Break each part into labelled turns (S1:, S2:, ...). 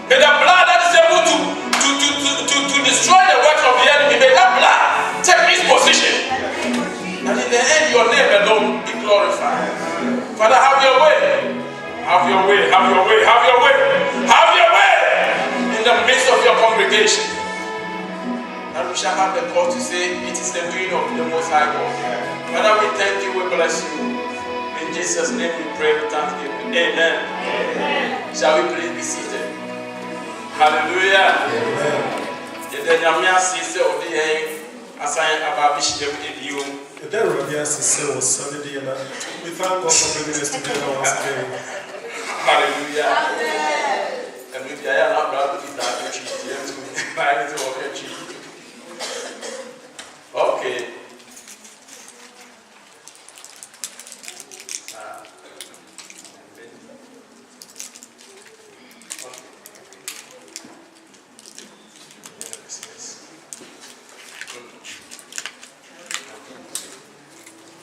S1: May the blood that is able to destroy the works of the enemy, may that blood take its position. And in the end, your name alone be glorified. Father, have your way. Have your way, have your way, have your way, have your way in the midst of your congregation. And we shall have the call to say, it is the doing of the Most High God. Father, we thank you, we bless you. In Jesus' name we pray with thanksgiving. Amen. Amen. Shall we please be seated? Hallelujah. Amen.
S2: We thank God for bringing us together once again.
S1: Hallelujah. Okay.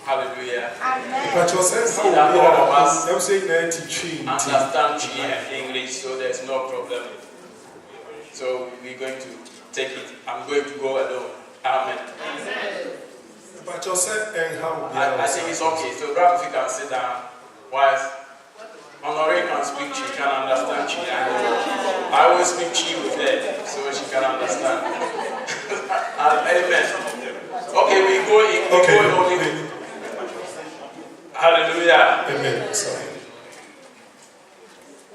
S1: Hallelujah.
S2: Amen. Understand
S1: Chi and English, so there's no problem. So we're going to take it. I'm going to go alone. Amen.
S2: I
S1: think it's okay. So perhaps if you can sit down. Whilst Honore can speak Chi, can understand Chi. I will speak Chi with her, so she can understand. Amen. Okay, we go in.
S2: Okay.
S1: Hallelujah.
S2: Amen.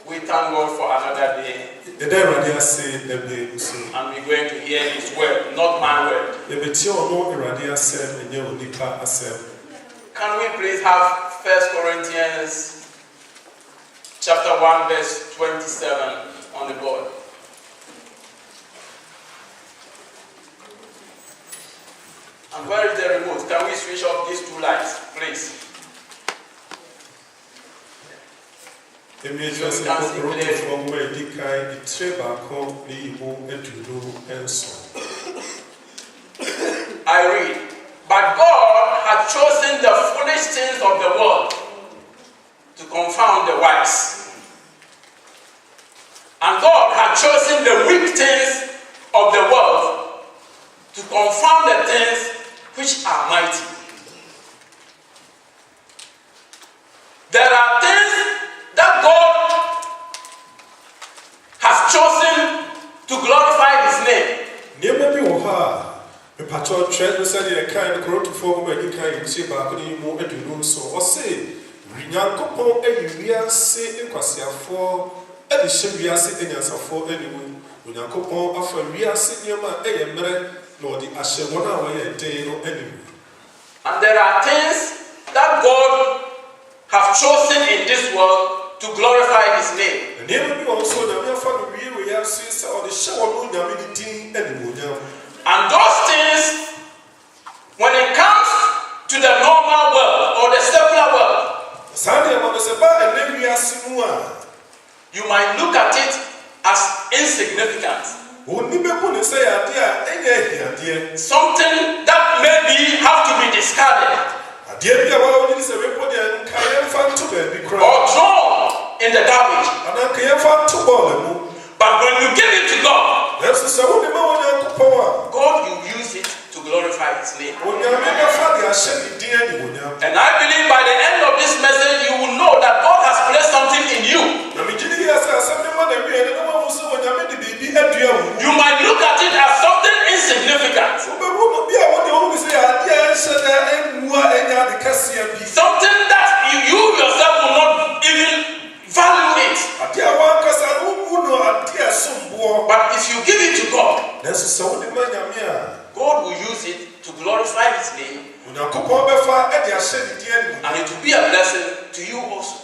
S1: We thank God for another day. And we're going to hear His word, not my word. Can we please have 1 Corinthians chapter 1 verse 27 on the board? And where is the remote? Can we switch off these two lights, please?
S2: I
S1: read, but God had chosen the foolish things of the world to confound the wise. And God had chosen the weak things of the world to confound the things which are mighty. There are things that God has chosen to glorify His name. And there are things that God has chosen in this world to glorify His name. And those things, when it comes to the normal world or the secular world, you might look at it as insignificant. Something that maybe have to be discarded or thrown in the garbage. But when you give it to God, God will use it to glorify His name. And I believe by the end of this message, you will know that God has placed something in you. You might look at it as something insignificant. Something that you yourself will not even value it. But if you give it to God, God will use it to glorify His name. And it will be a blessing to you also.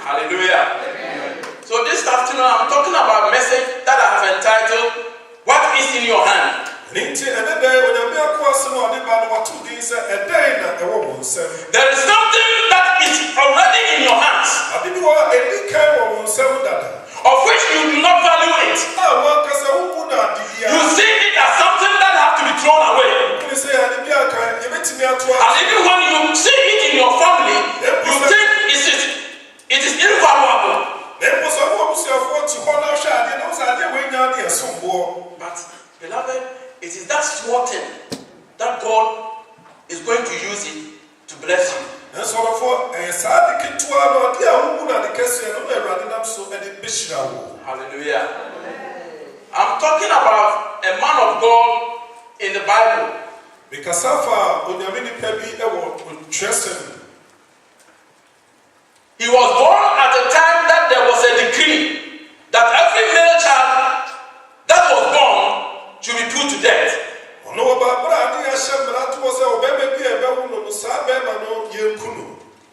S1: Hallelujah. So this afternoon I'm talking about a message that I have entitled, What is in your hand? There is something that is already in your hands, of which you do not value it. You see it as something that has to be thrown away. And even when you see it in your family,
S2: for a sad to our dear woman, the Cassia, no, rather than so, and the Bishop.
S1: Hallelujah. I'm talking about a man of God in the Bible.
S2: Because Safa, when you many people trusted.
S1: He was born at a time that there was a decree that every male child that was born should be put to death. And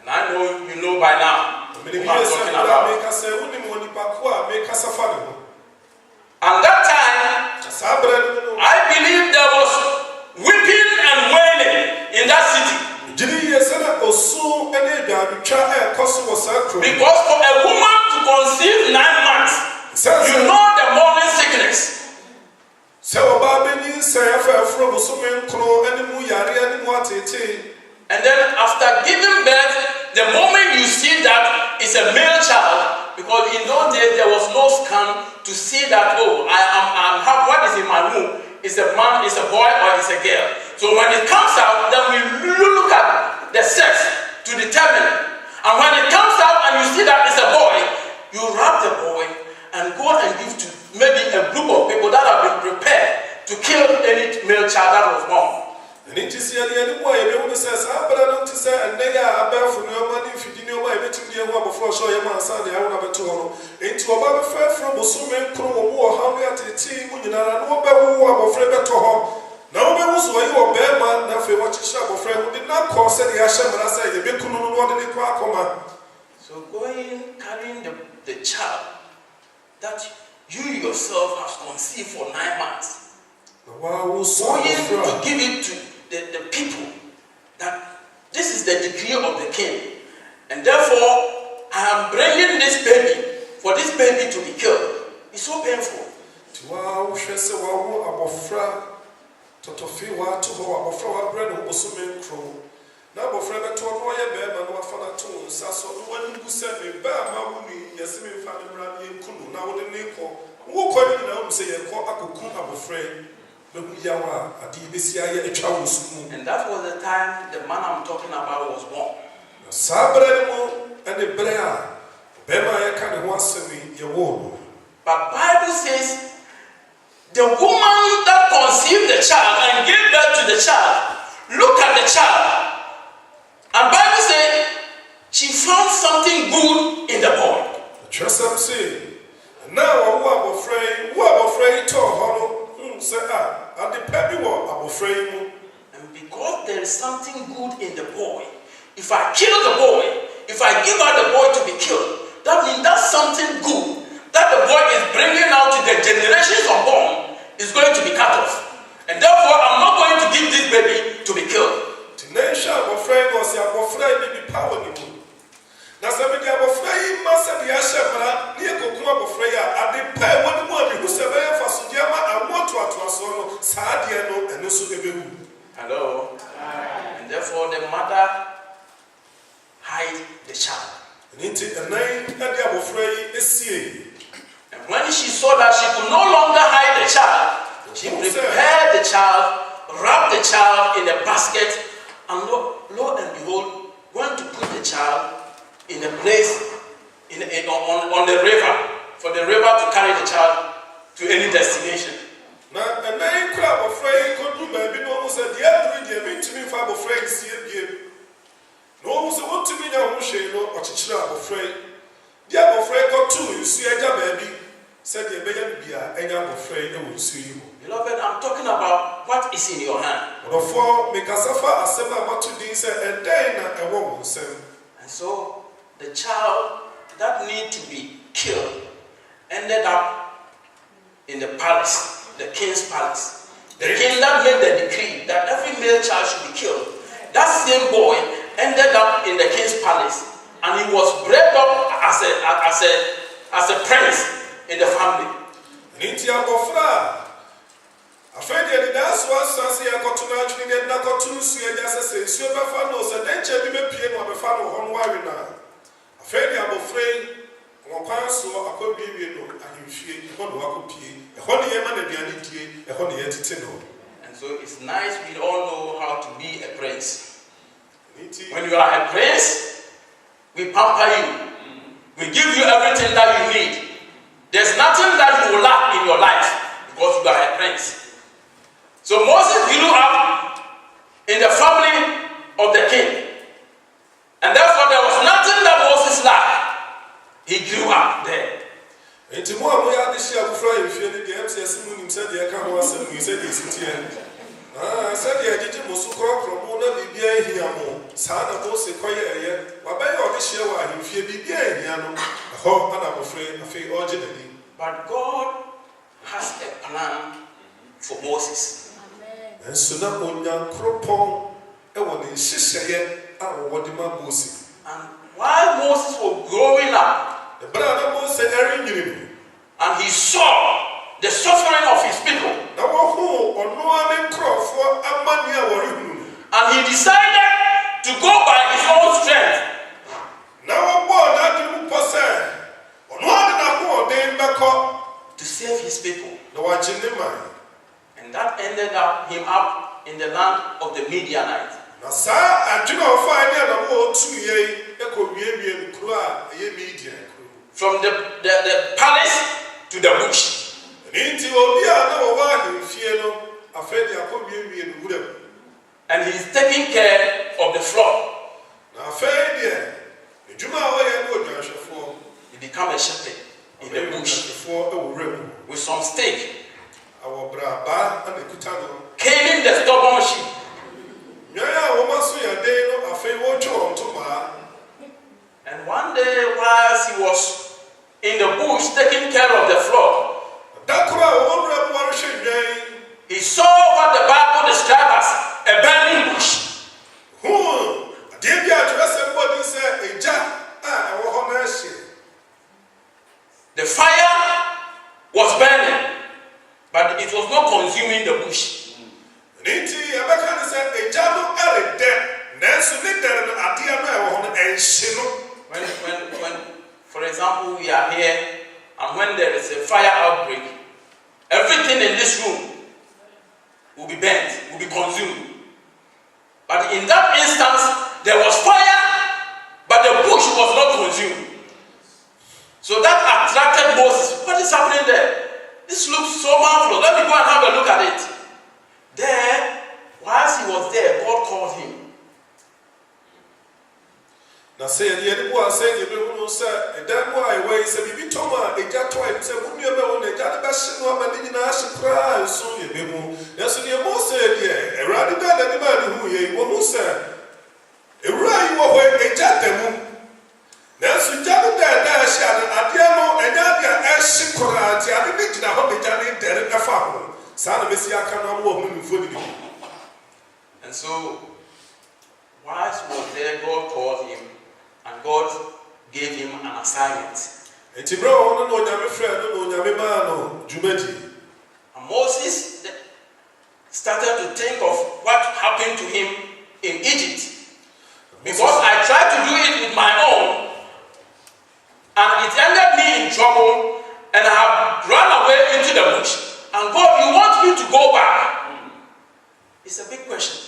S1: I know you know by now what I'm talking about. And that time, I believe there was weeping and wailing in that city. Because for a woman to conceive 9 months, you know the morning sickness. And then after giving birth, the moment you see that it's a male child, because in those days there was no scan to see that, oh, what is in my womb? Is a man, is a boy, or is a girl. So when it comes out, then we look at the sex to determine it. And when it comes out and you see that it's a boy, you wrap the boy and go and give to maybe a group of people that have been prepared to kill any male child that was born. And it is the only boy, everyone says, I don't say, and they are about for no money if you didn't know everything you want before show your man Sunday. I want to to into about the fair from Bosumen, Crow, how we are to tea, when you know, no better war of Fred to home. Now, there was why you were bear man, nothing what you shall friend who did not cause any Hashem, and I say, the big Kunu, what did it crack on man? So going, carrying the child that you yourself have conceived for 9 months, going to give it to the people, that this is the decree of the king, and therefore I am bringing this baby for this baby to be killed. It's so painful. And that was the time the man I'm talking about was born. But Bible says the woman that conceived the child and gave birth to the child, look at the child, and Bible says she found something good in the boy.
S2: Just I'm saying. Now I'm afraid to
S1: and because there is something good in the boy, if I kill the boy, if I give out the boy to be killed, that means that's something good that the boy is bringing out to the generations unborn is going to be cut off. And therefore, I'm not going to give this baby to be killed.
S2: Now, somebody have a frame, Master Yasha, near Kokuma Freya, and the pair one more who survey for Sujama and want to Sadiano and Nusu.
S1: Hello. And therefore, the mother hide the child.
S2: And into the name that the Abofrey is seeing.
S1: And when she saw that she could no longer hide the child, she prepared the child, wrapped the child in a basket, and lo and behold, went to put the child in a place on the river, for the river to carry the child to any destination.
S2: Now, and then crowd of Frey could do baby, no one said, the other mean to me, Fab of Frey, see again. No one said, what to me now, Mushano, or Chichra of Frey. The other Frey got two, you see a baby, said the baby, and I'm afraid they will see you.
S1: Beloved, I'm talking about what is in your hand.
S2: Therefore, make us suffer as some what to do, and then a woman said.
S1: And so, the child that need to be killed ended up in the palace, the king's palace. The king that made the decree that every male child should be killed. That same boy ended up in the king's palace, and he was bred up as a prince in the family. And so it's nice we all know how to be a prince. When you are a prince, We pamper you. We give you everything that you need. There's nothing that you will lack in your life because you are a prince. So Moses grew up in the family of the king. And therefore there was nothing that Moses lacked. He grew up there. But God has a plan for Moses.
S2: And so now on young Cropon, and
S1: while Moses was growing up,
S2: the brother Moses
S1: and he saw the suffering of his people, and he decided to go by his own strength. To save his people. And that ended him up in the land of the Midianites. From the palace to the bush. And he's taking care of the flock. He became a shepherd in the bush with some stake, caning the stubborn sheep. And one day, whilst he was in the bush taking care of the flock, he saw what the Bible describes as a burning bush. The fire was burning, but it was not consuming the bush. When, for example, we are here, and when there is a fire outbreak, everything in this room will be burnt, will be consumed. But in that instance, there was fire, but the bush was not consumed. So that attracted Moses. What is happening there? This looks so marvelous. Let me go and have a look at it. There, whilst he was there, God called him.
S2: Now say the boy saying you say that boy way say be toma e ja to e say mu e be won e ja be hye no ma ni na hye kra so ye be mu yeso ne mo say de erade da da ni ma ni hu ye wo mu say ewura yi wo ho e ja da mu na so ja no da da hye ade no e ja dia e hye kra ti ade ni gina ho be ja ni dere ka fa ho sa na be si aka no mo hu ni fo ni.
S1: And so whilst he was there, God called him. And God gave him an assignment. And Moses started to think of what happened to him in Egypt. Because I tried to do it with my own, and it ended me in trouble, and I have run away into the bush. And God, you want me to go back? It's a big question.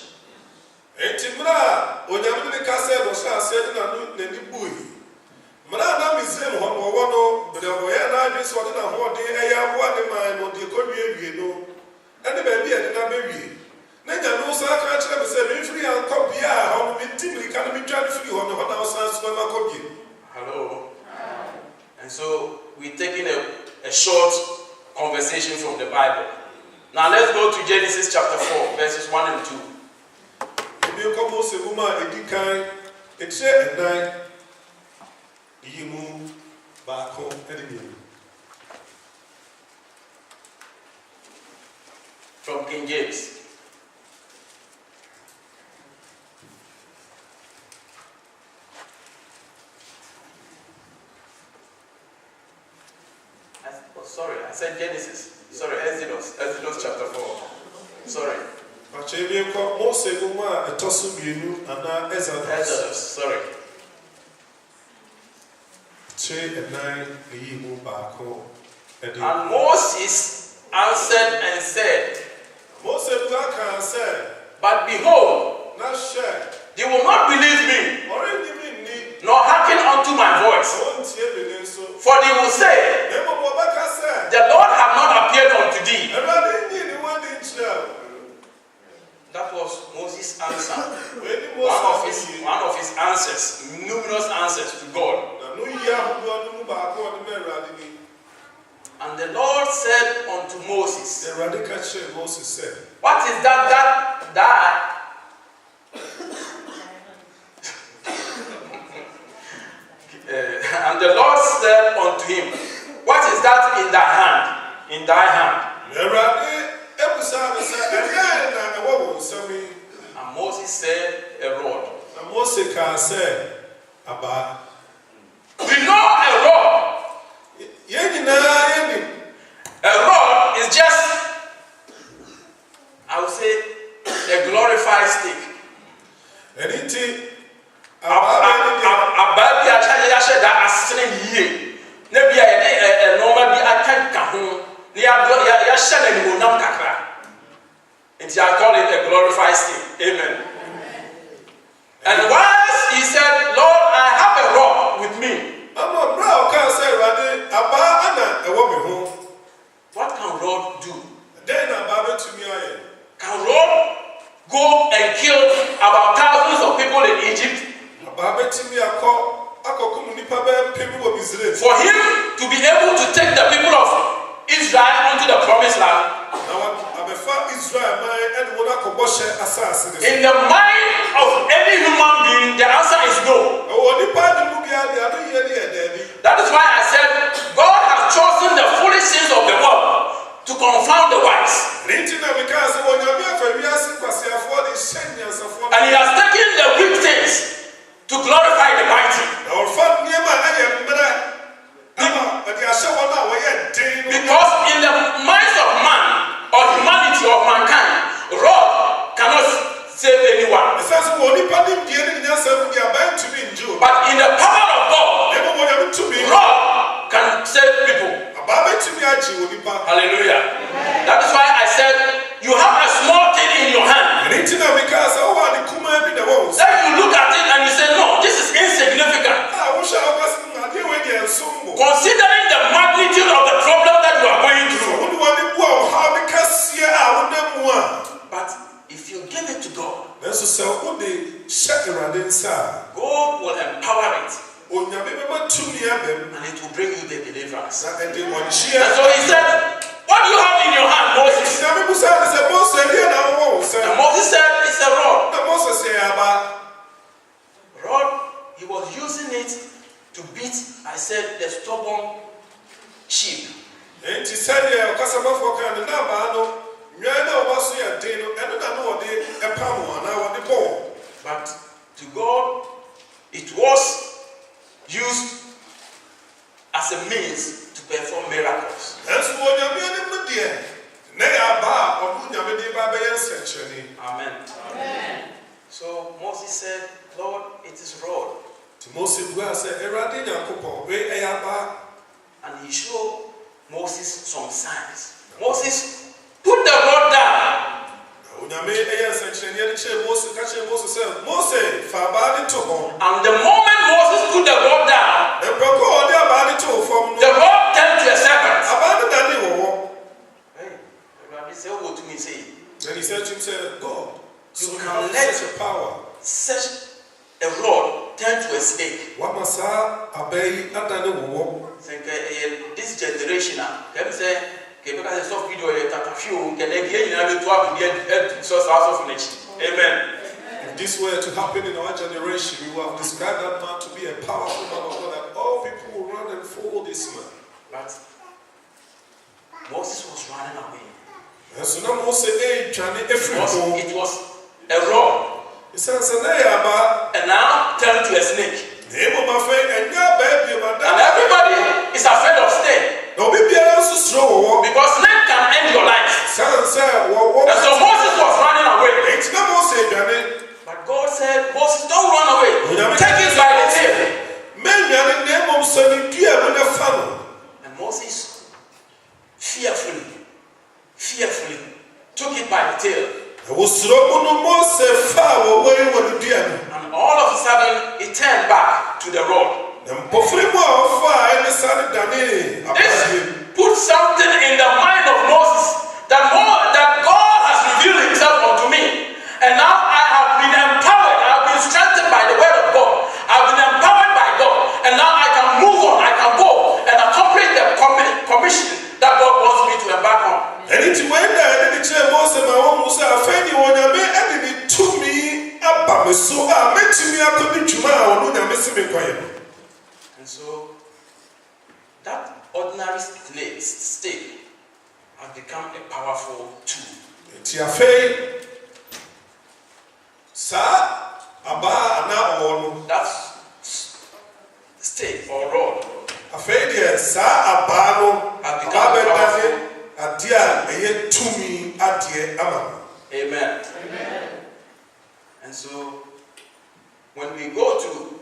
S1: Hello. And so we're taking a short conversation from the Bible. Now let's go to Genesis chapter 4, verses 1 and 2. From King James. I said Genesis. Sorry, Exodus chapter 4. Sorry. Exodus, sorry. And Moses answered and said, but behold, they will not believe me, nor hearken answers, numerous answers to God. And the Lord said unto Moses, what is that and the Lord said unto him, what is that in thy hand? In thy hand. And Moses said, a rod. We know a rod. A rod is just, I would say, a glorified stick. I call it a glorified stick. Amen. And once he said, Lord, I have a rod with me. What can rod do? Can rod go and kill about thousands of people in Egypt? For him to be able to take the people of Israel onto the promised land, in the mind of any human being, the answer is no. That is why I said God has chosen the foolish things of the world to confound the wise. And he has taken the weak things to glorify the mighty. Because in the minds of man or humanity of mankind, rod cannot save anyone. But in the power of God, rod can save people. Hallelujah. That is why I said you have a small thing in your hand. Then you look at it and you say, no, this is insignificant. Considering the magnitude of the problem that you are going through. But if you give it to God, God will empower it. And it will bring you the deliverance. And so he said, what do you have in your hand, Moses? And Moses said, it's a rod. Rod, he was using it to beat, I said, the stubborn sheep. But to God, it was used as a means to perform miracles. Amen. Amen. So Moses said, Lord, it is rod. And he showed Moses some signs. Moses put the rod down. And the moment Moses put the rod down, the rod turned to a serpent.
S2: Then he said to himself, God,
S1: you can let such a rod turn to a snake. This generation, amen.
S2: If this were to happen in our generation, we would have described that man to be a powerful man of God, that all people will run and follow this man.
S1: But Moses was running away.
S2: It was
S1: a rod. And now turned to a snake. And everybody is afraid of snake. Because snake can end your life. And so Moses was running away. But God said, Moses, don't run away. Take it by the tail. And Moses fearfully took it by the tail. And all of a sudden, it turned back to the rod. This put something in the mind of Moses that God has revealed himself unto me. And now I have been empowered, I have been strengthened by the word of God. And so that ordinary stick has become a powerful tool. That stick or rod has become a powerful. Amen. And so when we go to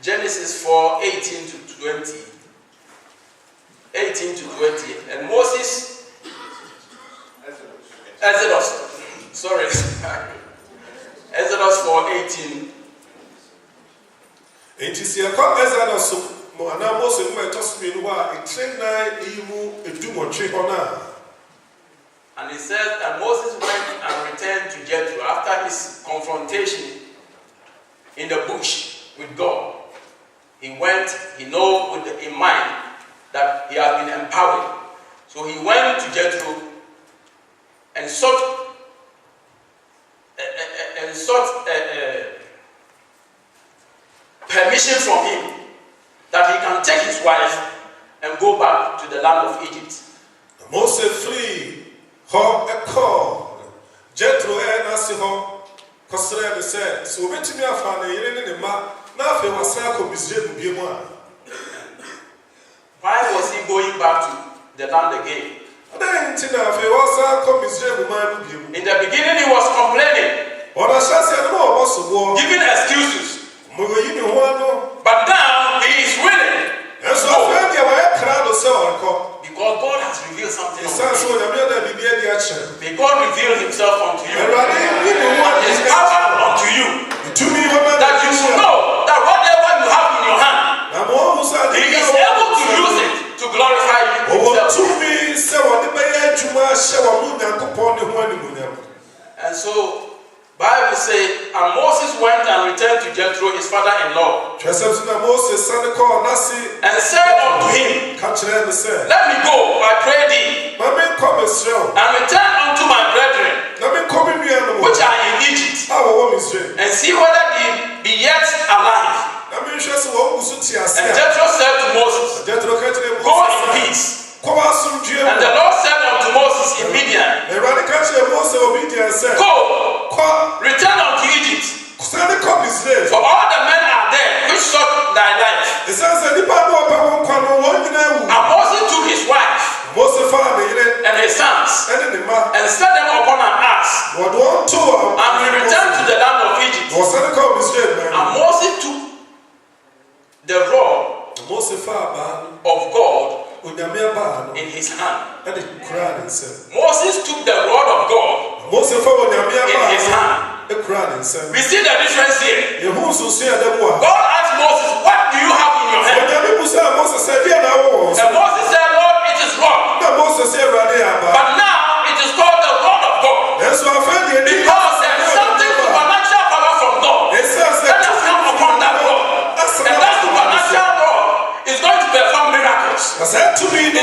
S1: Genesis 4:18 to 20, and Moses, Exodus 4:18. And it says that Moses went and returned to Jethro after his confrontation in the bush with God. He went, he knew in mind that he had been empowered. So he went to Jethro and sought permission from him that he can take his wife and go back to the land of Egypt.
S2: Moses flee. Jethro so
S1: why was he going back to the land again? In the beginning he was complaining, giving excuses. But now he is willing. Because God has revealed something unto you. May God reveal himself unto you. His power unto you. That you should know that whatever you have in your hand, he is able to use it to glorify himself. And so Bible says, and Moses went and returned to Jethro, his father-in-law, and said unto him, let me go, I pray thee, and return unto my brethren, which are in Egypt, and see whether they be yet alive. And Jethro said to Moses, go in peace. And the Lord said unto Moses in Midian, go, return unto Egypt, for all the men are dead which sought thy life. And Moses took his wife and his sons and set them upon an ass, and he returned to the land of Egypt. And Moses took the rod of God in his hand. Moses took the rod of God in his hand. We see the difference here. God asked Moses, what do you have in your hand? And Moses said, Lord, it is rod. But now it is called the rod of God. Because there is something supernatural power from God that has come upon that rod. And that supernatural rod is going to perform miracles. It's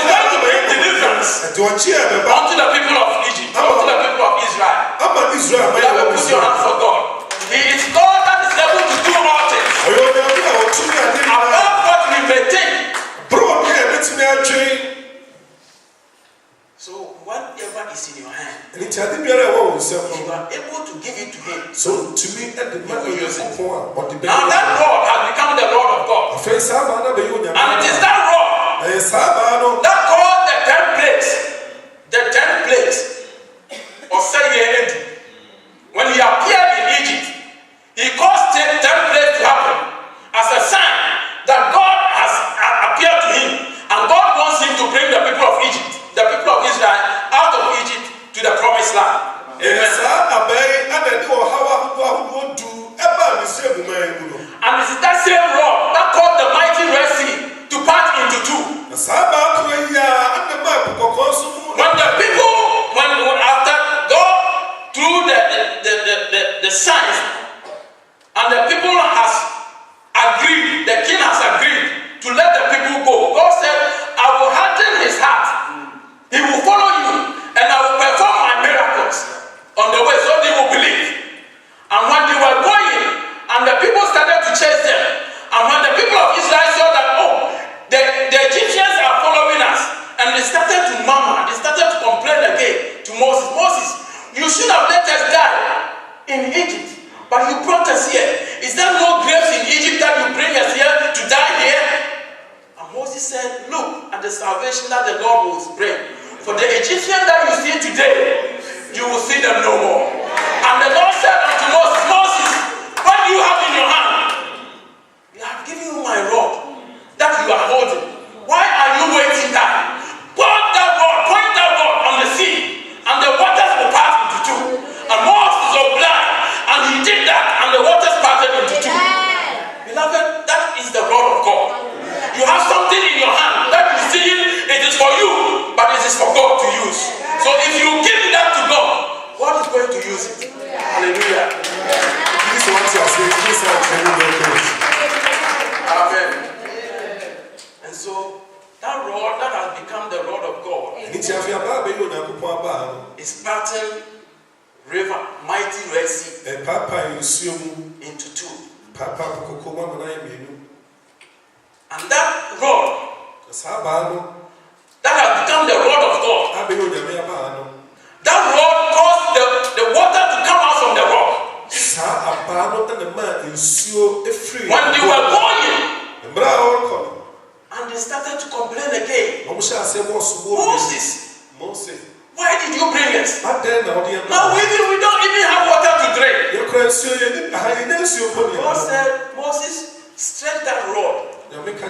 S1: going to bring deliverance unto the people of Egypt, unto the people of Israel. You have to put your hands for God. He is God that is able to do all things. Above what we may think. So whatever is in your hand, you are able to give it to him.
S2: So to me,
S1: he will use it. Now that rod has become the rod of God. And it is that rod that called the 10 plagues. The 10 plagues of Seyed. When he appeared in Egypt, he caused 10 plagues to happen as a sign that God has appeared to him, and God wants him to bring the people of Egypt, the people of Israel, out of Egypt to the promised land. Amen. And it is that same rod that caused the mighty
S2: nsuo mu
S1: into two.
S2: papa kokoko ma na yemenu
S1: And that rod
S2: saa baa no
S1: that has become the rod of God.
S2: abeyo nyame abaa no
S1: That rod caused the water to come out from the rock.
S2: saa abaa no na ma nsuo efiri
S1: When they were going,
S2: mbra orko
S1: and they started to complain again.
S2: Moses,
S1: why did you bring us? Now we don't even have water to drink.
S2: God
S1: said, Moses, stretch that rod.
S2: And
S1: river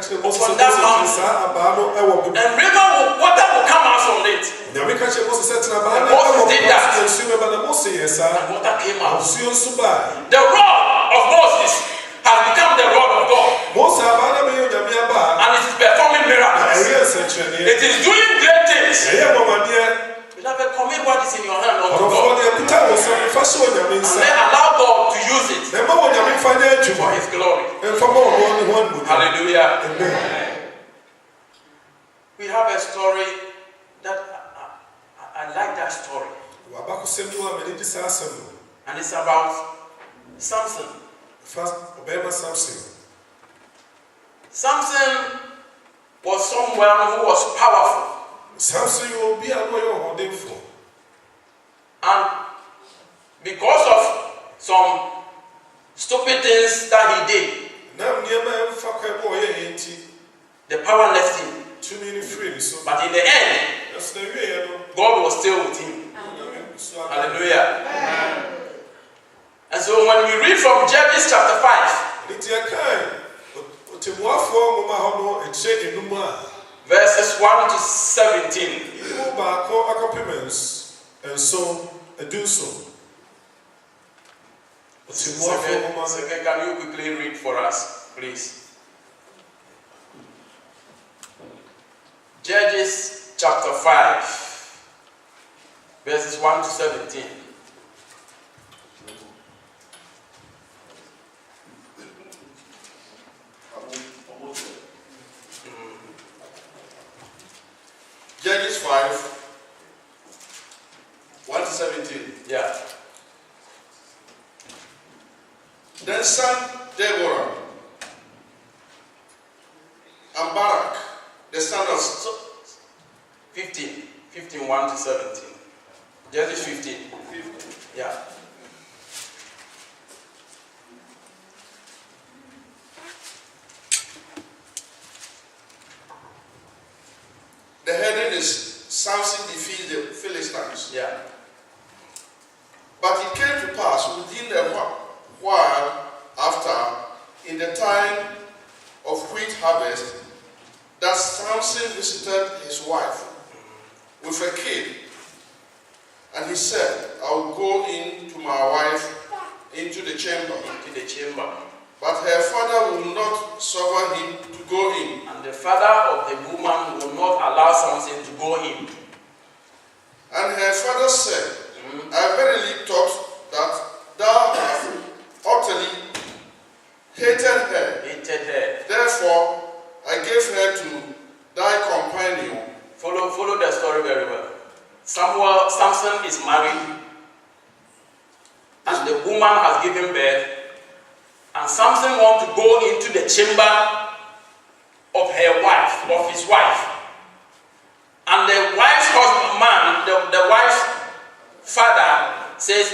S1: water will come out from it. And Moses did that. And water came out. The rod of Moses has become the rod of God. And it is performing miracles. It is doing great things. Beloved, commit what is in your hand unto God. And then allow God to use it for His glory. Hallelujah. Amen. We have a story that I like that story. And it's about Samson. Samson was someone who was powerful. And because of some stupid things that he did, the power left him. But in the end, God was still with him. Hallelujah. And so when we read from Judges chapter 5, verses 1 to 17. Second, can you quickly read for us, please? Judges chapter 5, verses 1 to 17.
S3: Judges 5, 1 to 17.
S1: Yeah.
S3: Then son Deborah and Barak, the son of
S1: 15, 1 to 17. Judges 15. Yeah.
S3: The heading is Samson defeats the Philistines.
S1: Yeah.
S3: But it came to pass within a while after, in the time of wheat harvest, that Samson visited his wife with a kid. And he said, I will go in to my wife into the chamber. But her father will not suffer him to go in.
S1: And the father of the woman will not allow Samson to go in.
S3: And her father said, I verily thought that thou hast utterly hated her. Therefore, I gave her to thy companion.
S1: Follow the story very well. Samson is married, and the woman has given birth, and Samson wants to go into the chamber of his wife. And the wife's husband, the wife's father says,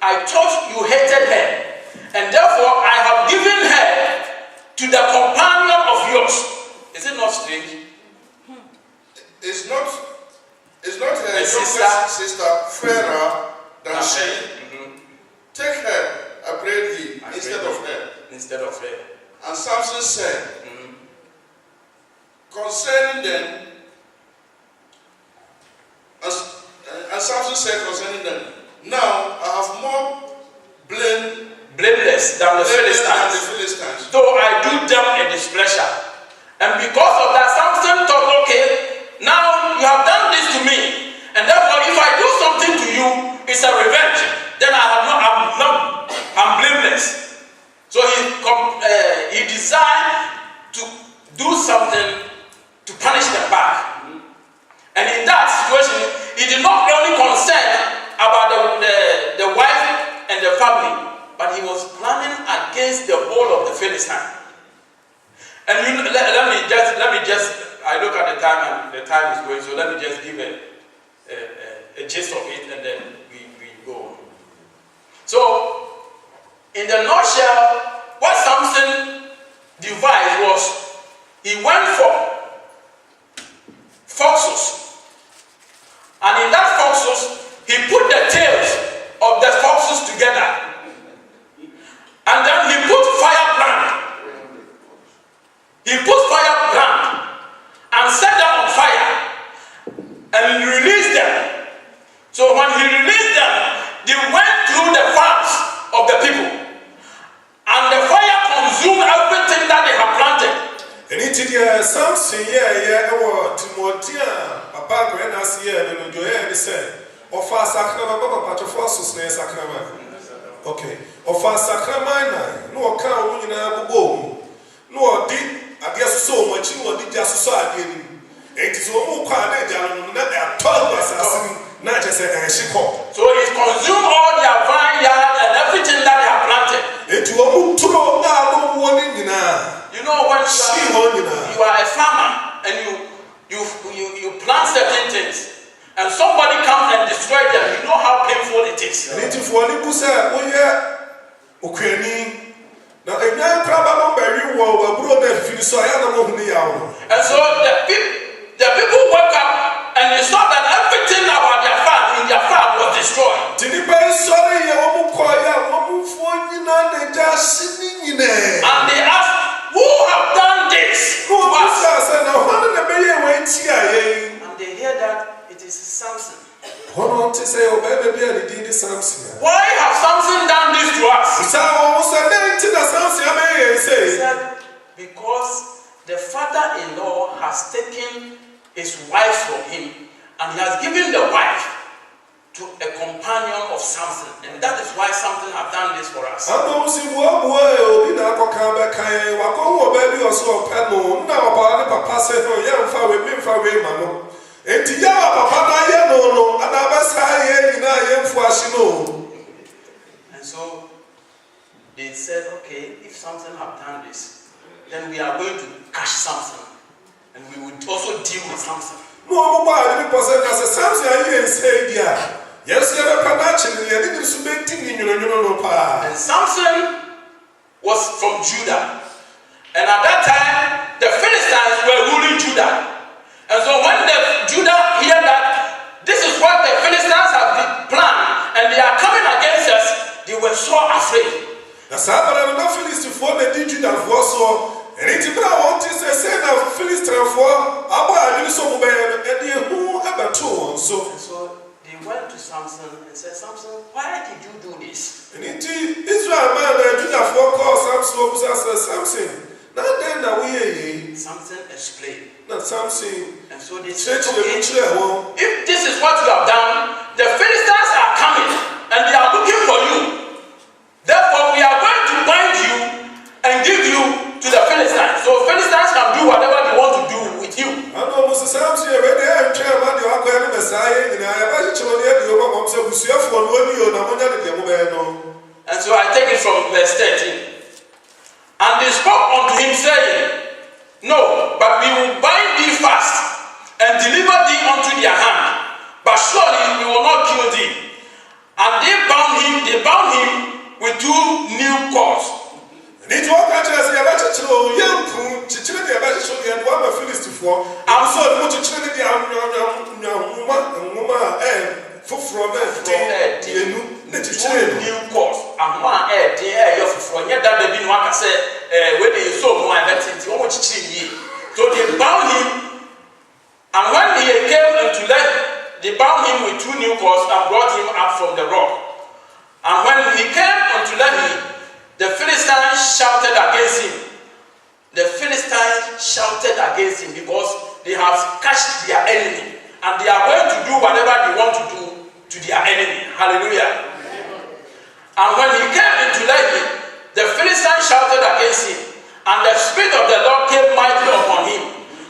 S1: I thought you hated her, and therefore I have given her to the companion of yours. Is it not strange?
S3: It's not her sister fairer than she. Take her, I pray thee, instead of her. And Samson said, concerning them, and Samson said concerning them, now I have more
S1: blameless than the Philistines. Though I do them a displeasure. And because of that, Samson thought, okay, now you have done this to me, and therefore if I do something to you, it's a revenge. Then I'm blameless. So he desired to do something to punish them back. And in that situation, he did not only concern about the wife and the family, but he but he was planning against the whole of the Philistine. And let me just, I look at the time and the time is going, so let me just give a gist of it and then we go on. So, in the nutshell, what Samson devised was, he went for foxes. And in that foxes, he put the tails of the foxes together. And then he put firebrand. He put firebrand and set them on fire and released them. So when he released them, they went through the farms of the people. And the fire consumed everything that they had planted.
S2: And it is something, Timothy, Papa, when I see it, and you said, of our sacrament, Papa, to force sacrament. Okay, of our sacrament, no account in a boom. No, did I guess so much in what did just society. It is all quite a 12 assassin, not just a shiko.
S1: So it consumed all their vineyard and everything that they have planted.
S2: It will throw out one in
S1: You know, when you are a farmer and you plant certain things and somebody comes and destroys them, you know how painful it is.
S2: And it is for the Busa, okay. Now, a young crab very well, and so
S1: the people woke up and they saw that everything about their farm was destroyed. And they asked, who have done this to us? And they hear that it is Samson. Why have Samson done this to us? He said, because the father-in-law has taken his wife from him and he has given the wife to a companion of Samson, and that is why Samson has done this for us. And so they said, okay, if Samson have done this, then we are going to catch Samson, and we would also deal with Samson. And Samson was from Judah, and at that time the Philistines were ruling Judah. And so when the Judah hear that this is what the Philistines have planned and they are coming against us, they were so afraid. So they went to Samson and said, Samson, why did you do this?
S2: And Israel man, Judah called Samson.
S1: Samson explained.
S2: Samson.
S1: And so they said, okay, if this is what you have done, the Philistines are coming and they are looking for you. Therefore, we are going to bind you and give you to the Philistines. So Philistines can do whatever they want to do with you. And so I take it from verse 13. And they spoke unto him, saying, no, but we will bind thee fast and deliver thee unto their hand, but surely we will not kill thee. And they bound him with 2 new cords. New course. And one that they been one say where they so more so they bound him, and when he came into Lehi, they bound him with 2 new cords and brought him up from the rock. And when he came unto Lehi, the Philistines shouted against him. The Philistines shouted against him because they have catched their enemy and they are going to do whatever they want to do to their enemy. Hallelujah. And when he came into Lehi, the Philistines shouted against him, and the Spirit of the Lord came mightily upon him,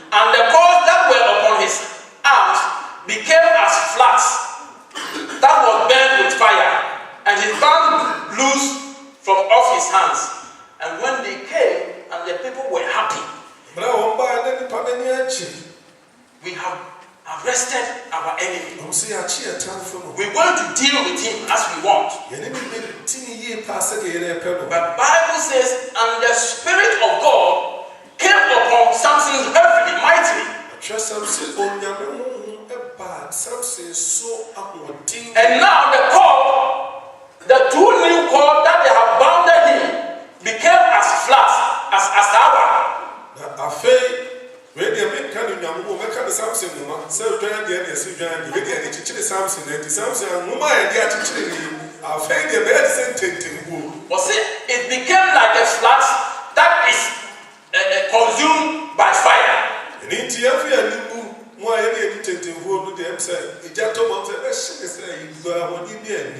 S1: and the cords that were upon his arms became as flax that was burned with fire, and his band loose from the people were happy. We have arrested our enemy. We're going to deal with him as we want. But Bible says, and the Spirit of God came upon Samson heavily, mightily. And now the two new cords that they have bounded him became as flat as our. It became like a flat that is consumed by fire.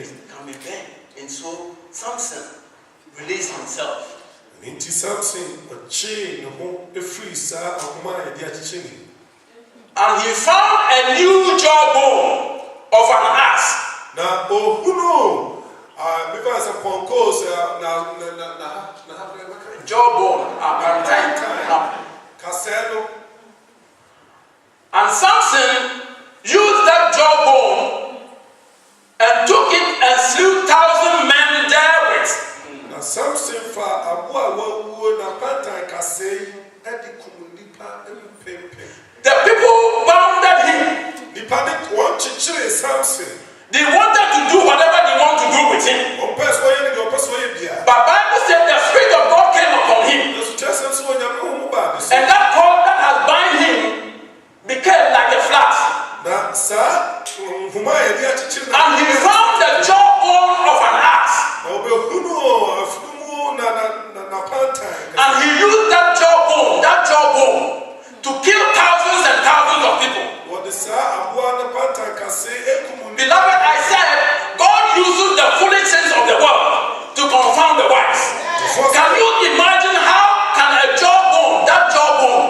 S1: It can be burned. And so Samson released himself. And he found a new jawbone of an ass. Jawbone, and Samson used that jawbone and took it and slew 1,000 men therewith. Samson the people bounded him. They wanted to do whatever they want to do with him. But Bible said the Spirit of God came upon him. And that cord that has bound him became like a flax. And he found the jawbone of an ass. And he used that jawbone to kill thousands and thousands of people. Beloved, I said, God uses the foolish things of the world to confound the wise. Can you imagine how can that jawbone,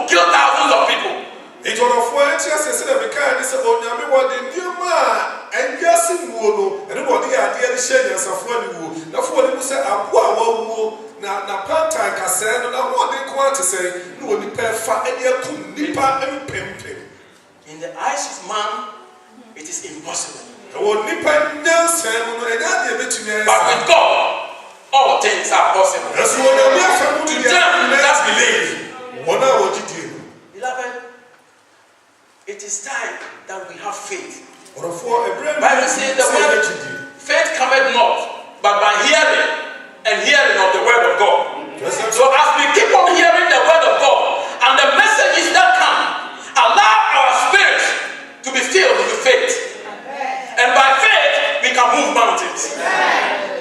S1: kill thousands of people? In the eyes of man, it is impossible. But with God, all things are possible. To them that believe. Beloved, it is time that we have faith. Bible says the word faith cometh not, but by hearing, and hearing of the word of God. So as we keep on hearing the word of God and the messages that come, allow our spirits to be filled with faith. And by faith, we can move mountains.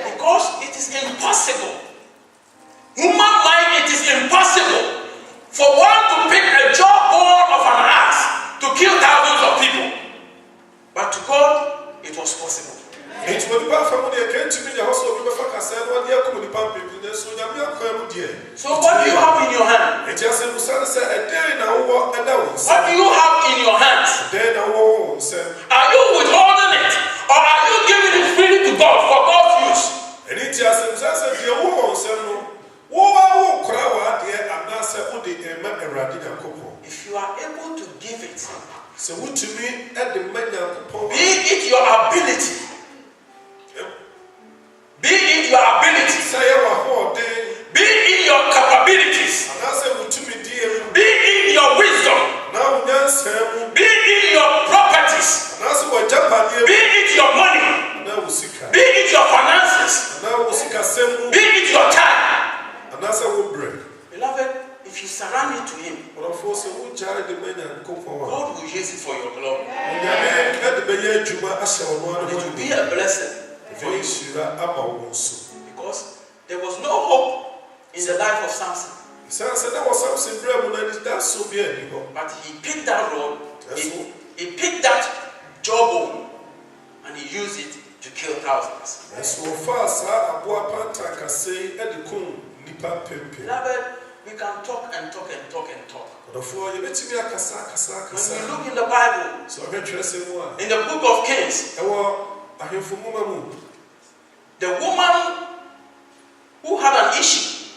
S1: Because it is impossible. Human mind, it is impossible for one to pick a jawbone of an ass to kill thousands of people. But to God, it was possible. So what do you have in your hand? What do you have in your hands? Are you withholding it? Or are you giving it freely to God for God's use? If you are able to give it, be it your ability, be it your ability, be it your capabilities, be it your wisdom, be it your properties, be it your money, be it your finances, be it your time. Beloved, if you surrender to Him, God will use it for your glory. And it will be a blessing for you. Because there was no hope in the life of Samson. But he picked that rod, he picked that jawbone, and he used it to kill thousands. Beloved, we can talk and talk and talk and talk. When we look in the Bible, in the book of Kings, the woman who had an issue,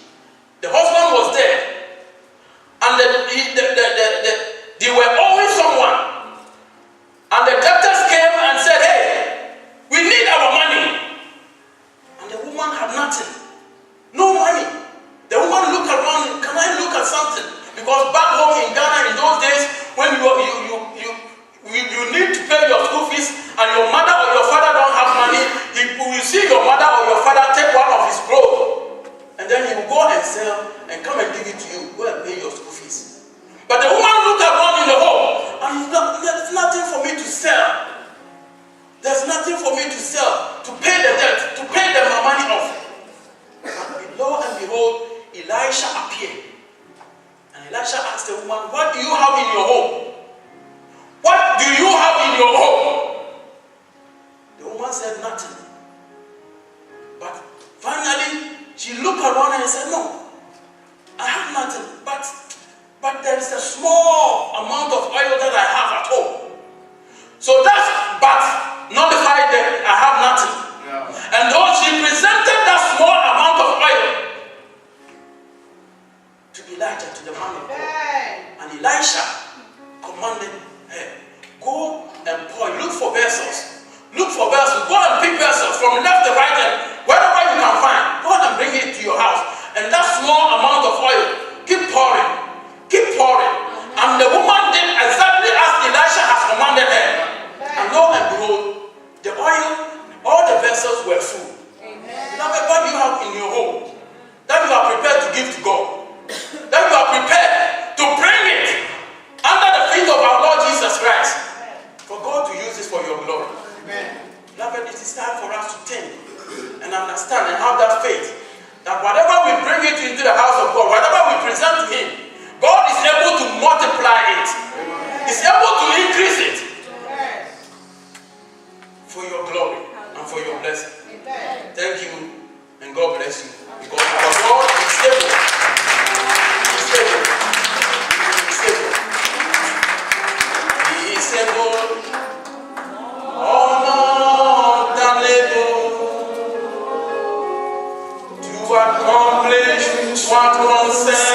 S1: the husband was dead, it to you. Go and pay your school fees. But the woman looked around in the home, and there's nothing for me to sell. There's nothing for me to sell, to pay the debt, to pay the money off. And lo and behold, Elisha appeared. And Elisha asked the woman, what do you have in your home? What do you have in your home? The woman said nothing. But finally, she looked around and said, no, I have nothing. But there is a small amount of oil that I have at home. So that but nullified that I have nothing. Yeah. And though she presented that small amount of oil to Elijah, to the man of God, and Elisha commanded her, go and pour, look for vessels. Look for vessels. Go and pick vessels from left to right and wherever you can find. Go and bring it to your house. And that small amount of oil, keep pouring. Keep pouring. And the woman did exactly as Elisha has commanded her. And lo and behold, the oil, all the vessels were full. Beloved, what do you have in your home that you are prepared to give to God? That you are prepared to bring it under the feet of our Lord Jesus Christ for God to use this for your glory. Beloved, it is time for us to think and understand and have that faith that whatever we bring it into the house of God, whatever we present to Him, God is able to multiply it. He's able to increase it for your glory and for your blessing. Thank you and God bless you. Because our God is able. He's able. He's able. He is able. All than able to accomplish what concerns